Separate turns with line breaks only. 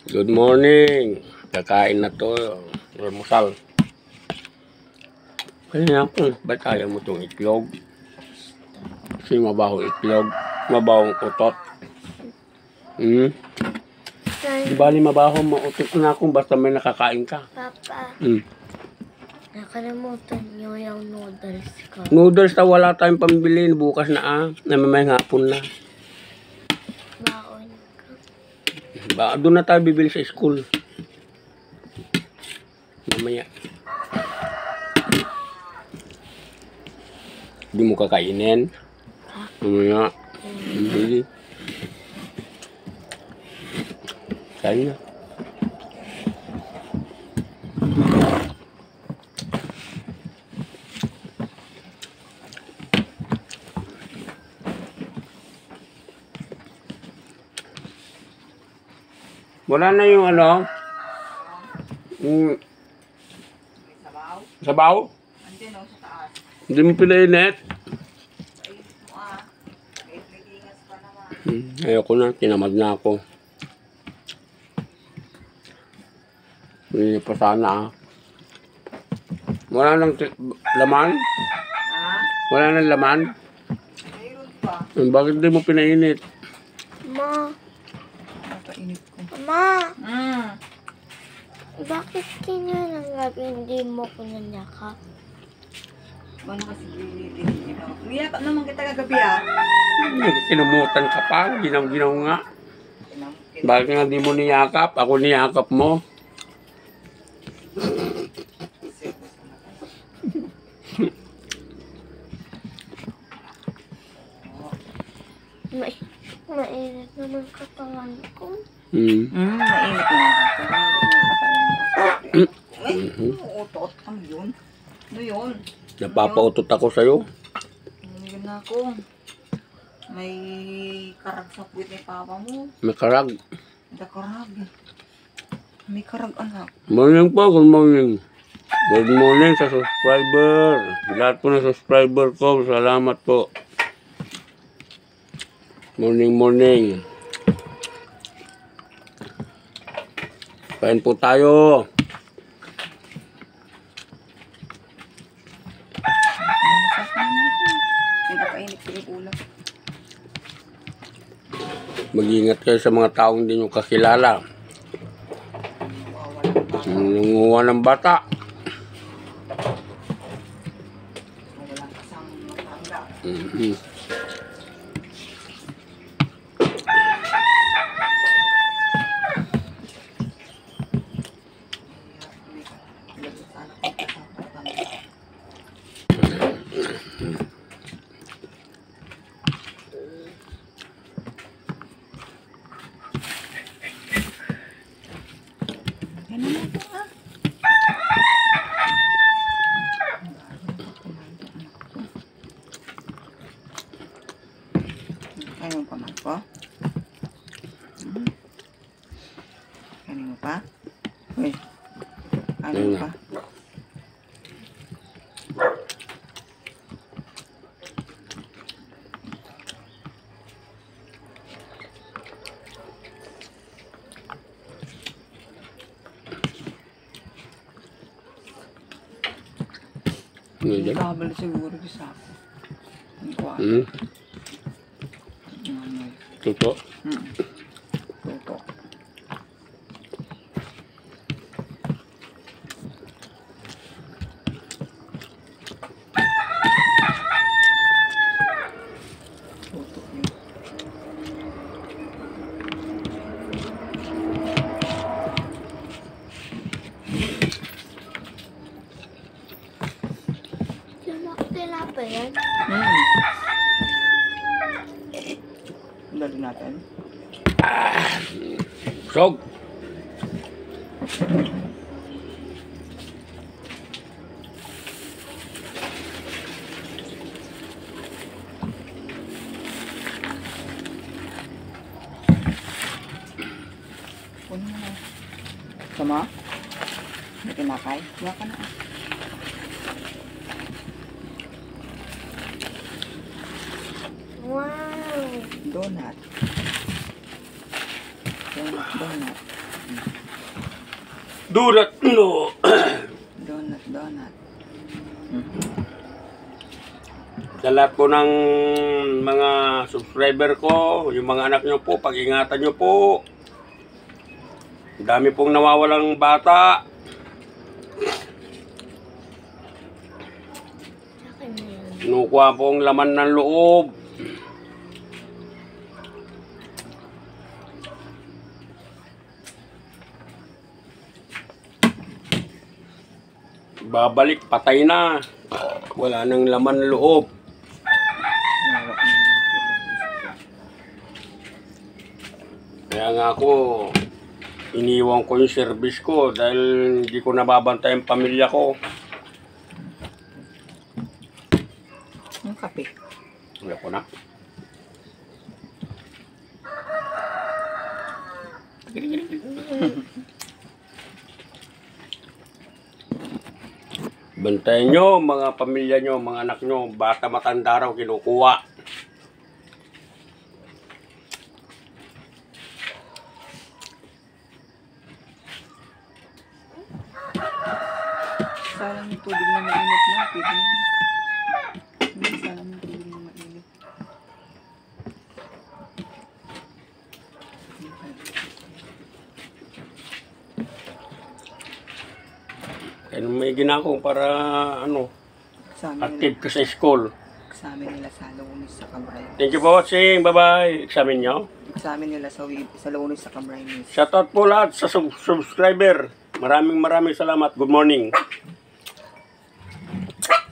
Good morning. Kakain na to. Almusal. Kaya ako, ba't ayaw mo itong itlog? Kasi mabaho itlog. Mabahong utot. Di bali mabaho mautot na akong basta may nakakain ka.
Papa, nakalimutan niyo yung noodles ko.
Noodles na wala tayong pambili. Bukas na Namamayang hapon na.
Baon ko.
Doon na tayo bibili sa school. Mamaya. Hindi mo kakainin. Mamaya. Bibili. Kain na. Wala na yung ano? Sabaw?
Andyan o, sa taas.
Hindi mo pinainit?
May ingas pa naman.
Ayoko na, tinamad na ako. Hindi pa sana Wala nang laman?
Ha?
Wala nang laman?
Mayroon pa.
Bakit hindi mo pinainit?
Ma,
Nakainit ko.
Ma,
Mm.
bakit kanya ng gabi hindi mo ko nanyakap?
Ano kasi gilitin ko. Niyakap naman kita kagabi ah.
Kinumutan ka pa, ginaw-ginaw nga. Bakit nga di mo niyakap? Ako niyakap mo.
Mainit naman katawan ko.
Mainit na ako. Ay, utot. Ano yun? Ano yun?
Napapautot ako sa'yo.
Ano yun na ako? May karag sa puwit ni papa mo.
May karag.
May karag eh. May karag anak.
Morning po, good morning. Good morning sa subscriber. Lahat po ng subscriber ko, salamat po. Morning. Kain po tayo.
Masas na naman. Nagkakainit ko yung ulam.
Mag-ingat kayo sa mga taong hindi nyo kakilala. Nangunguha ng bata.
Walang kasamang matanda. Yan naman ito ah. Ayaw pa man po. Ayaw mo pa? Uy. Ayaw mo pa? Hindi kabal siguro sa ako. Hindi ko alam.
Tuto.
Tuto. Tuto yun.
Tinapa yan?
Dali natin.
Sog.
Puno mo na. Sama? May kinakay? Wala ka na.
Wow!
Donut. Donut.
Donut, no.
Donut, donut.
Sa lahat po ng mga subscriber ko, yung mga anak nyo po, pag-ingatan nyo po. Ang dami pong nawawalang bata.
Sa akin na yan.
Kinukuha pong laman ng loob. Babalik, patay na. Wala nang laman ng loob. Kaya nga ako, iniwan ko yung service ko dahil hindi ko nababantay ang pamilya ko.
Yung kape.
Wala ko na. Bantayan nyo, mga pamilya nyo, mga anak nyo, bata matanda raw kinukuha.
Sarang yung tubig na mainit na. Pwede na. Hindi, sarang yung tubig na mainit.
Kaya may ginako para ano,
Examen nila,
active ka sa school.
examen nila sa Lunes sa Cabrines.
Thank you for watching. Bye-bye. Examine nyo.
Examen nila sa Lunes sa Cabrines.
Shoutout po lahat sa subscriber. Maraming salamat. Good morning.